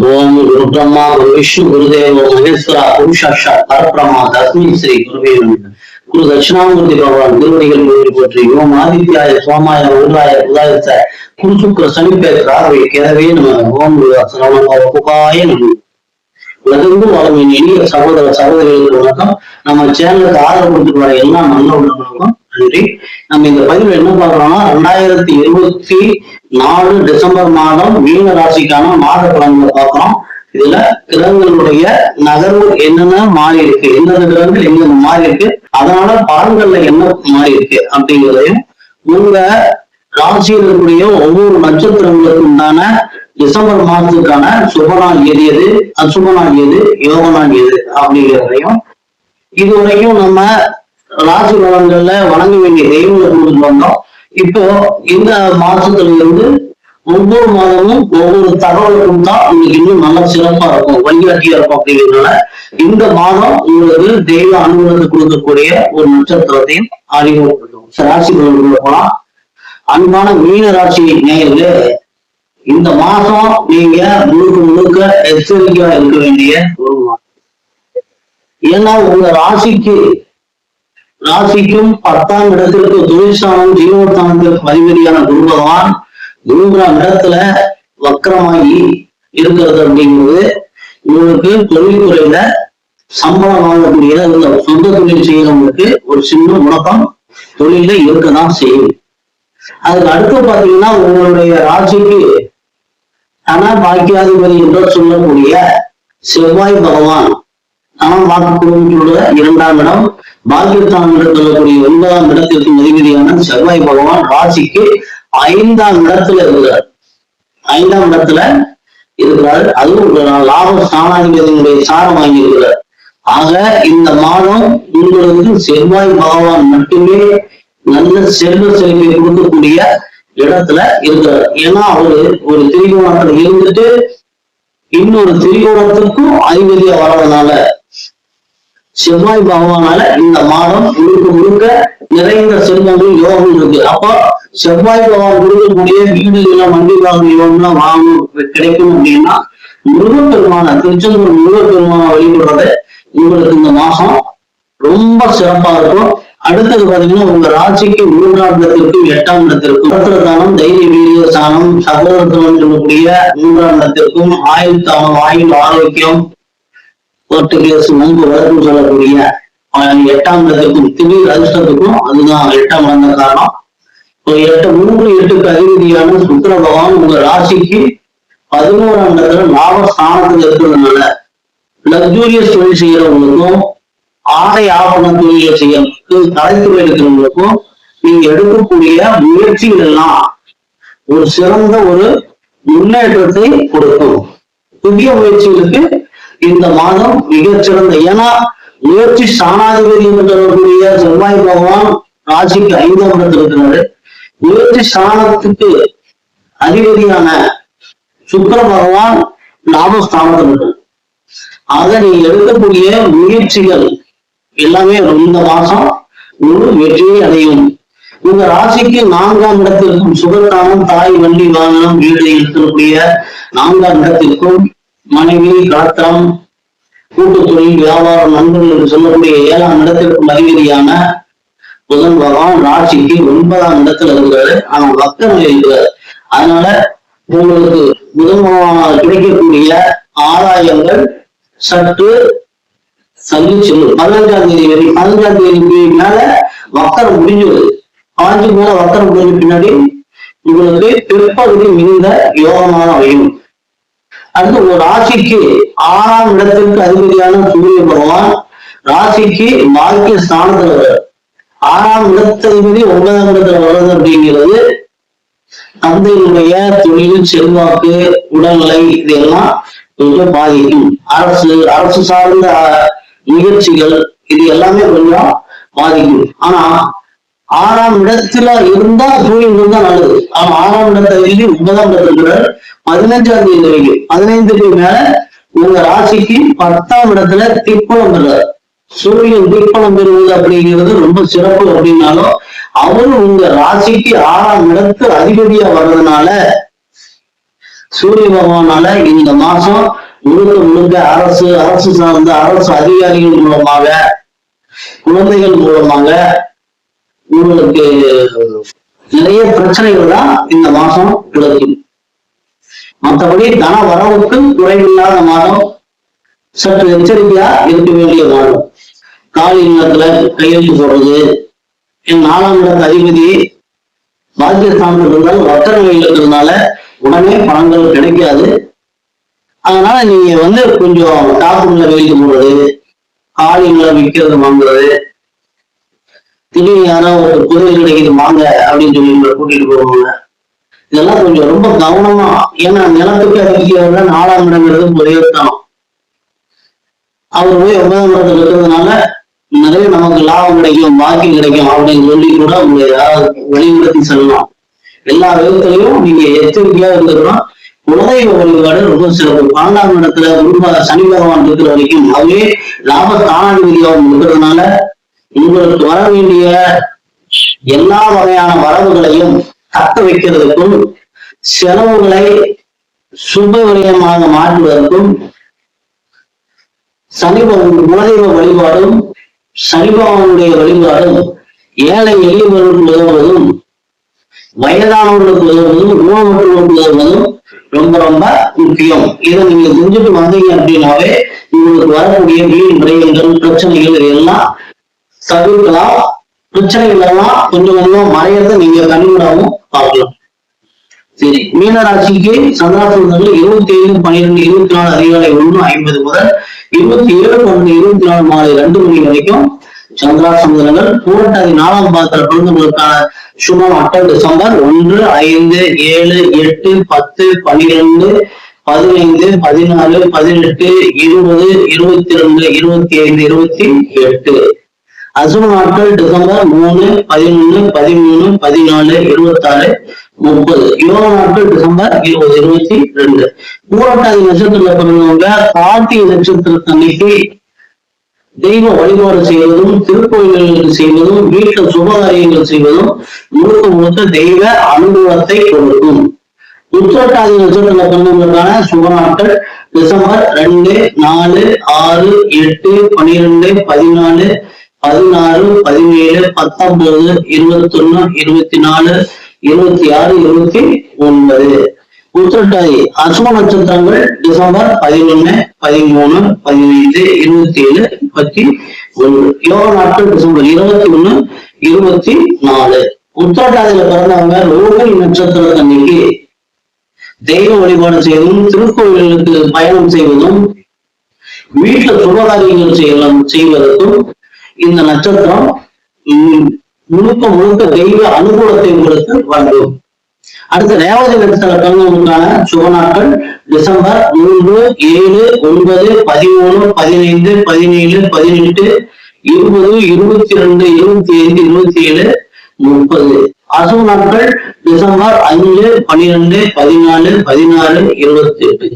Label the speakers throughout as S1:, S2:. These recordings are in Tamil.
S1: ஓம் குரு பிரம்மா குரு விஷ்ணு குருதேவோ மகேஸ்வரா குரு சாட்சாத் பரபிரம்மா தஸ்மை ஸ்ரீ குருவே நமः. குரு தட்சிணாமூர்த்தி பகவான் திருவடிகள் போற்றி. ஓம் ஆதித்யாய சோமாய உருளாய உதாயத்த குரு சுக்கிர சனிப்பே ராகவே கேரவே நமः. ஓம் சரவணபாய நமः. உலகெங்கும் வாழும் இனிய சகோதர சகோதரிகளுக்கு வணக்கம். நம்ம சேனலுக்கு ஆதரவு கொடுத்துட்டு வர எல்லா நல்ல உள்ளவங்களுக்கும் நன்றி. நம்ம இந்த பதிவுல என்ன பார்க்கறோம்னா 2024 டிசம்பர் மாதம் மீன ராசிக்கான மாத பலன்களை பார்க்கிறோம். இதுல கிரகங்களுடைய நகர்வு என்னென்ன மாறி இருக்கு, எந்தெந்த கிரகங்கள் எந்தெந்த மாறி இருக்கு, அதனால பலன்கள்ல என்ன மாறி இருக்கு அப்படிங்கிறதையும், உங்க ராசியில் இருக்கக்கூடிய ஒவ்வொரு நட்சத்திரங்களுக்கும் உண்டான டிசம்பர் மாதத்துக்கான சுபநாள் எது எது, அசுபநாள் எது, யோக நாள் எது அப்படிங்கிறதையும், இதுவரைக்கும் நம்ம ராசி பலன்கள்ல வணங்க வேண்டிய தெய்வங்களை கொடுத்துட்டு வந்தோம். இப்போ இந்த மாசத்துல இருந்து ஒவ்வொரு மாதமும் ஒவ்வொரு தகவலுக்கும் தான் உங்களுக்கு இன்னும் நல்ல சிறப்பா இருக்கும், வழிகாட்டியா இருக்கும். அப்படிங்கிறதுனால இந்த மாதம் உங்களுக்கு தெய்வ அனுகூலத்தை கொடுக்கக்கூடிய ஒரு நட்சத்திரத்தையும் அறிமுகப்படுத்தும். ராசி பலன்கள் போலாம். அன்பான மீன ராசி நேயர்களே, இந்த மாசம் நீங்க முழுக்க முழுக்க எச்சரிக்கையா இருக்க வேண்டிய ஒரு மாதம். ஏன்னா உங்க ராசிக்கும் 10ஆம் இடத்திற்கு தொழிற்சாலம் ஜீவனத்தானத்திற்கு அதிபதியான குரு பகவான் 3ஆம் இடத்துல வக்கரமாகி இருக்கிறது அப்படிங்கிறது உங்களுக்கு தொழில்துறையில சம்பளம் வாங்கக்கூடிய இந்த சொந்த தொழில் செய்யறவங்களுக்கு ஒரு சின்ன முடக்கம் தொழில இருக்கதான் செய்யும். அதுக்கு அடுத்து பாத்தீங்கன்னா உங்களுடைய ராசிக்கு தன பாக்கியாதிபதி என்று சொல்லக்கூடிய செவ்வாய் பகவான் வாக்குள்ள 2ஆம் இடம், பாக்கியஸ்தானம் என்று சொல்லக்கூடிய 9ஆம் இடத்திற்கு அதிபதியான செவ்வாய் பகவான் ராசிக்கு 5ஆம் இடத்துல இருக்கிறார். 5ஆம் இடத்துல இருக்கிறார். அதுவும் லாப ஸ்தானாதிபதியினுடைய சாரம் வாங்கி இருக்கிறார். ஆக இந்த மாதம் உங்களுக்கு செவ்வாய் பகவான் மட்டுமே நல்ல செல்வ செழிப்பை கொடுக்கக்கூடிய இடத்துல இருக்கிறார். ஏன்னா அவரு ஒரு திரிகோணத்துல இருந்துட்டு இன்னொரு திரிகோணத்திற்கும் அதிபதியா வர்றதுனால செவ்வாய் பகவானால இந்த மாதம் முழுக்க நிறைந்த செல்வங்கள் யோகம் இருக்கு. அப்போ செவ்வாய் பகவான் கொடுக்கக்கூடிய வீடுகள்லாம் வண்டி வாகன யோகம்லாம் கிடைக்கும் அப்படின்னா முருகப்பெருமான திருச்செந்தூர் முருகப்பெருமான வழிபடுறது உங்களுக்கு இந்த மாசம் ரொம்ப சிறப்பா இருக்கும். அடுத்தது பாத்தீங்கன்னா உங்க ராசிக்கு 3ஆம் இடத்திற்கும் 8ஆம் இடத்திற்கும் தானம், தைரிய வீரிய ஸ்தானம், சகோதரத்துவம் சொல்லக்கூடிய 3ஆம் இடத்திற்கும் ஆயுள் தானம், ஆயுள் ஆரோக்கியம், நம்பு வளர்ப்பு சொல்லக்கூடிய 8ஆம் இடத்திற்கும் திடீர் அதிர்ஷ்டத்துக்கும் அதுதான் 8ஆம் இடம் காரணம். 3-8க்கு அதிபதியான சுக்கிர பகவான் உங்க ராசிக்கு 11ஆம் இடத்துல லாபஸ்தானத்துல இருக்கிறதுனால லக்ஸூரியஸ் தொழில் செய்யறவங்களுக்கும் ஆடை ஆபரண தொழிலை செய்ய தலைத்துறை இருக்கிறவங்களுக்கும் நீங்க எடுக்கக்கூடிய முயற்சிகள் எல்லாம் ஒரு சிறந்த ஒரு முன்னேற்றத்தை கொடுக்கும். புதிய முயற்சிகளுக்கு இந்த மாதம் மிகச்சிறந்த, ஏன்னா முயற்சி ஸ்தானாதிபதி என்று சொல்லக்கூடிய செவ்வாய் பகவான் ராசிக்கு 5ஆம் இடத்துல இருக்கிறாரு. முயற்சி ஸ்தானத்துக்கு அதிபதியான சுக்கிர பகவான் லாபஸ்தானத்தில் இருக்கு. ஆக நீங்க எடுக்கக்கூடிய முயற்சிகள் எல்லாமே இந்த மாசம் ஒரு வெற்றியை அடையும். உங்க ராசிக்கு 4ஆம் இடத்திற்கும் சுகத்தானம், தாய், வண்டி, வாகனம், வீடு இருக்கக்கூடிய 4ஆம் இடத்திற்கும் மனைவி, கலத்திரம், கூட்டு தொழில், வியாபாரம், நண்பர்கள் என்று சொல்லக்கூடிய 7ஆம் இடத்திற்கும் அதிபதியான புதன் பகவான் ராசிக்கு 9ஆம் இடத்துல இருக்கிறாரு. ஆனா வக்கரம் இருக்கிறாரு. அதனால உங்களுக்கு புதன் கிடைக்கக்கூடிய ஆதாயங்கள் சற்று சந்திச்சு 15ஆம் தேதி வரை 15ஆம் தேதிக்கு மேல வக்கரம் முடிஞ்சது. 5 மேல வக்கரம் முடிஞ்ச பின்னாடி உங்களுக்கு பிற்பகுதி மிகுந்த யோகமாக அமையும். அடுத்து ஒரு ராசிக்கு 6ஆம் இடத்திற்கு அதிபதியான சூரிய பகவான் ராசிக்கு பாக்கிய ஸ்தானத்துல வர்றாரு. 6ஆம் இடத்ததிபதி 9ஆம் இடத்துல வர்றது அப்படிங்கிறது தந்தையினுடைய தொழில், செல்வாக்கு, உடல்நிலை இதெல்லாம் கொஞ்சம் பாதிக்கும். அரசு சார்ந்த முயற்சிகள் இது எல்லாமே கொஞ்சம் பாதிக்கும். ஆனா 6ஆம் இடத்துல இருந்தா சூரியன் இருந்தா நல்லது. ஆனா 6ஆம் இடத்தை 9ஆம் இடத்துல 15ஆம் தேதி வரைக்கும் 15க்கு மேல உங்க ராசிக்கு 10ஆம் இடத்துல திப்பலம் பெறாரு. சூரியன் திப்பலம் பெறுவது அப்படிங்கிறது ரொம்ப சிறப்பு. அப்படின்னாலும் அவரு உங்க ராசிக்கு 6ஆம் இடத்து அதிபதியா வர்றதுனால சூரிய பகவானால இந்த மாசம் முழுக்க முழுக்க அரசு சார்ந்த அரசு அதிகாரிகள் மூலமாக, குழந்தைகள் மூலமாக உங்களுக்கு நிறைய பிரச்சனைகள் தான் இந்த மாசம் கிடைக்கும். மற்றபடி தன வரவுக்கு குறைவில்லாத மாதம், சற்று எச்சரிக்கையா இருக்க வேண்டிய மாதம். காலி நிலத்துல கையெழுத்து போடுறது, என் 4ஆம் இடத்து அதிபதி பாக்கியஸ்தானத்தில் இருந்தால் வக்கர நிலையில் இருக்கிறதுனால உடனே பணங்கள் கிடைக்காது. அதனால நீங்க கொஞ்சம் டாக்குல கையெழுத்து போடுறது, காலி நிலம் விற்கிறது வாங்குறது, திடீர்னு யாராவது ஒரு புதையல் கிடைக்குது வாங்க அப்படின்னு சொல்லி கூட்டிட்டு போவாங்க. இதெல்லாம் கொஞ்சம் ரொம்ப கவனமா, ஏன்னா நிலத்துக்கு அதிபதியாக 4ஆம் இடங்கிறது புதையல்தான். அவர் போய் 9ஆம் இடத்துல இருக்கிறதுனால நிறைய நமக்கு லாபம் கிடைக்கும், பாக்கியம் கிடைக்கும் அப்படின்னு சொல்லி கூட உங்களை யாராவது வெளிப்படுத்தி சொல்லலாம். எல்லா விதத்திலையும் நீங்க எச்சரிக்கையா இருந்துக்கணும். குலதெய்வ வழிபாடு ரொம்ப சிறப்பு. 12ஆம் இடத்துல சனி பகவான் இருக்கிற வரைக்கும் அதுவே லாபஸ்தானாதிபதியாகவும் இருக்கிறதுனால உங்களுக்கு வர வேண்டிய எல்லா வகையான வரவுகளையும் தக்க வைக்கிறதுக்கும், செலவுகளை சுப விரயமாக மாற்றுவதற்கும் குலதெய்வ வழிபாடும் சனி பகவானுடைய வழிபாடும் ஏழை எளியவர்களுக்கு உதவுவதும், வயதானவர்களுக்கு உதவுவதும், ஊனமுற்றவர்களுக்கு உதவுவதும் ரொம்ப ரொம்ப முக்கியம். இதை நீங்க செஞ்சுட்டு வந்தீங்க அப்படின்னாவே உங்களுக்கு வரக்கூடிய வீண் விரயங்கள், பிரச்சனைகள் இதெல்லாம் தவிர்க்கலாம். பிரச்சனைகள் எல்லாம் கொஞ்சம் கொஞ்சம் மறையறத நீங்க கண்கூடாவும் பார்க்கலாம். சரி, மீனராசிக்கு சந்திராசிரமங்கள் 27/12/24 அதிகாலை 1:50 முதல் 27/12/24 மாலை 2 மணி வரைக்கும் சந்திராசிரமங்கள். பூரட்டாதி 4ஆம் பாதத்தில் பிறந்தவர்களுக்கான சுபம் அட்டை டிசம்பர் 1, 5, 7, 8, 10, 12, 15, 14, 18, 20, 22, 25, 28. அசுப நாட்கள் டிசம்பர் 3, 11, 13, 14, 26, 30. யோக நாட்கள் டிசம்பர் 20, 22. பூரட்டாதி நட்சத்திரத்துல பிறந்தவங்க கார்த்திகை நட்சத்திரத்தன்னைக்கு தெய்வ வழிபாடு செய்வதும், திருக்கோயில்களுக்கு செய்வதும், வீட்டுல சுபகாரியங்கள் செய்வதும் முழுக்க முழுக்க தெய்வ அனுபவத்தை கொடுக்கும். உத்திரட்டாதி நட்சத்திரத்துல பிறந்தவங்களுக்கான சுப நாட்கள் டிசம்பர் 2, 4, 6, 8, 12, 14, 16, 17, 19, 21, 24, 26, 29. உத்திரட்டாதி அசுப நட்சத்திரங்கள் டிசம்பர் 11, 13, 15, 27, 31. யோக நாட்கள் டிசம்பர் 21, 24. உத்திரட்டாதியில பிறந்தவங்க ரோகிணி நட்சத்திரத்தன்னைக்கு தெய்வ வழிபாடு செய்வதும், திருக்கோயில்களுக்கு பயணம் செய்வதும், வீட்டுல சுபகாரியங்கள் செய்வதற்கும் இந்த நட்சத்திரம் முழுக்க முழுக்க தெய்வ அனுகூலத்தை உங்களுக்கு வழங்கும். அடுத்த ரேவதி நட்சத்திர பிறந்தவங்களுக்கான சுப நாட்கள் டிசம்பர் 3, 7, 9, 13, 15, 17, 18, 20, 22, 25, 27, 30. அசுப நாட்கள் டிசம்பர் 5, 12, 14, 16, 28.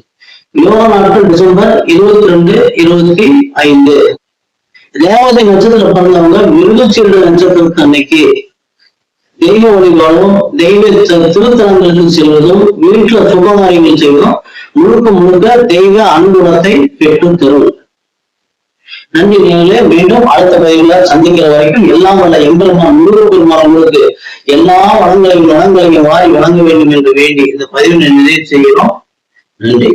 S1: யோக நாட்கள் டிசம்பர் 22, 25. ரேவதி நட்சத்திர பிறந்தவங்க மிருகச்சீரட நட்சத்திரத்து அன்னைக்கு தெய்வ வழிபாடும், தெய்வ திருத்தலங்களுக்கு செல்வதும், வீட்டுல சுபகாரியங்கள் செய்வதும் முழுக்க முழுக்க தெய்வ அனுகூலத்தை பெற்று தரும். நன்றி நேயர்களே. மீண்டும் அடுத்த பதிவுல சந்திக்கிற வரைக்கும் எல்லாம் வல்ல எம்பெருமான் முருகப்பெருமான் உங்களுக்கு எல்லா வளங்களையும் வாரி வழங்க வேண்டும் என்று வேண்டி இந்த பதிவினை நிறைவு செய்கிறோம். நன்றி.